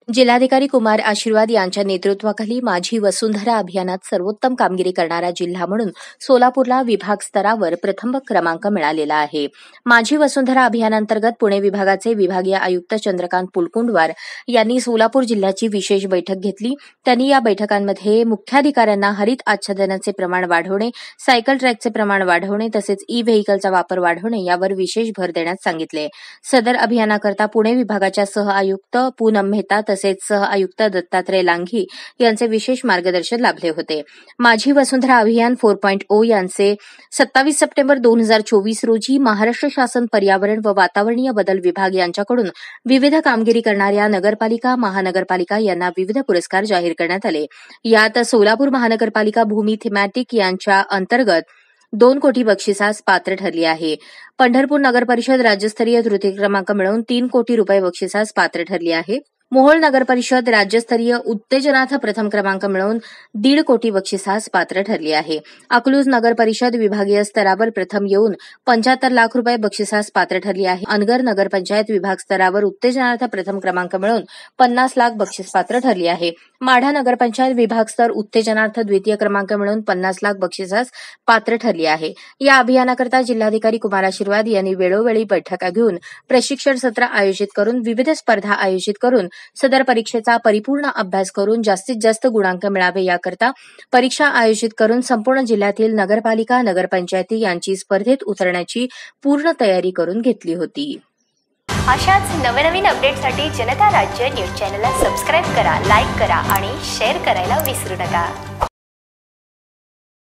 जिल्हाधिकारी कुमार आशीर्वाद यांच्या नेतृत्वाखाली माझी वसुंधरा अभियानात सर्वोत्तम कामगिरी करणारा जिल्हा म्हणून सोलापूरला विभाग स्तरावर प्रथम क्रमांक मिळालेला आहे। माझी वसुंधरा अभियानांतर्गत पुणे विभागाचे विभागीय आयुक्त चंद्रकांत पुलकुंडवार यांनी सोलापूर जिल्ह्याची विशेष बैठक घेतली। त्यांनी या बैठकांमध्ये मुख्याधिकाऱ्यांना हरित आच्छादनाचे प्रमाण वाढवणे, सायकल ट्रॅकचे प्रमाण वाढवणे तसेच ई व्हेइकलचा वापर वाढवणे यावर विशेष भर देण्यास सांगितले। सदर अभियानाकरता पुणे विभागाच्या सह आयुक्त पूनम मेहता तसेच सह आयुक्त दत्तात्रय लांघी यांचे विशेष मार्गदर्शन लाभले होते। माझी वसुंधरा अभियान 4.0 यांचे 27 सप्टेंबर 2024 रोजी महाराष्ट्र शासन पर्यावरण व वातावरणीय बदल विभाग यांच्याकडून विविध कामगिरी करणाऱ्या नगरपालिका, महानगरपालिका यांना विविध पुरस्कार जाहीर करण्यात आले। यात सोलापूर महानगरपालिका भूमी थीमॅटिक यांच्या अंतर्गत 2 कोटी बक्षिसास पात्र ठरली आहे। पंढरपूर नगर परिषद राज्यस्तरीय तृतीय क्रमांक मिळवून 3 कोटी रुपये बक्षिसास पात्र ठरली आहे। मोहोळ नगर परिषद राज्यस्तरीय उत्तेजनार्थ प्रथम क्रमांक मिळवून 1.5 कोटी बक्षिसास पात्र ठरली आहे। अकलूज नगर परिषद विभागीय स्तरावर प्रथम येऊन 75 लाख रुपये बक्षिसास पात्र ठरली आहे। अनगर नगर पंचायत विभाग स्तरावर उत्तेजनार्थ प्रथम क्रमांक मिळवून 50 लाख बक्षीस पात्र ठरली आहे। माढा नगर पंचायत विभाग स्तर उत्तेजनार्थ द्वितीय क्रमांक मिळवून 50 लाख बक्षिसास पात्र ठरली आहे। या अभियानाकरता जिल्हाधिकारी कुमार आशीर्वाद यांनी वेळोवेळी बैठका घेऊन प्रशिक्षण सत्र आयोजित करून विविध स्पर्धा आयोजित करून सदर परीक्षेचा परिपूर्ण अभ्यास करून जास्तीत जास्त गुणांक मिळावे याकरता परीक्षा आयोजित करून संपूर्ण जिल्ह्यातील नगरपालिका, नगरपंचायती यांची स्पर्धेत उतरण्याची पूर्ण तयारी करून घेतली होती। अशाच नवनवीन अपडेटसाठी जनता राज्य न्यूज चॅनलला सबस्क्राईब करा, लाईक करा आणि शेअर करायला विसरू नका।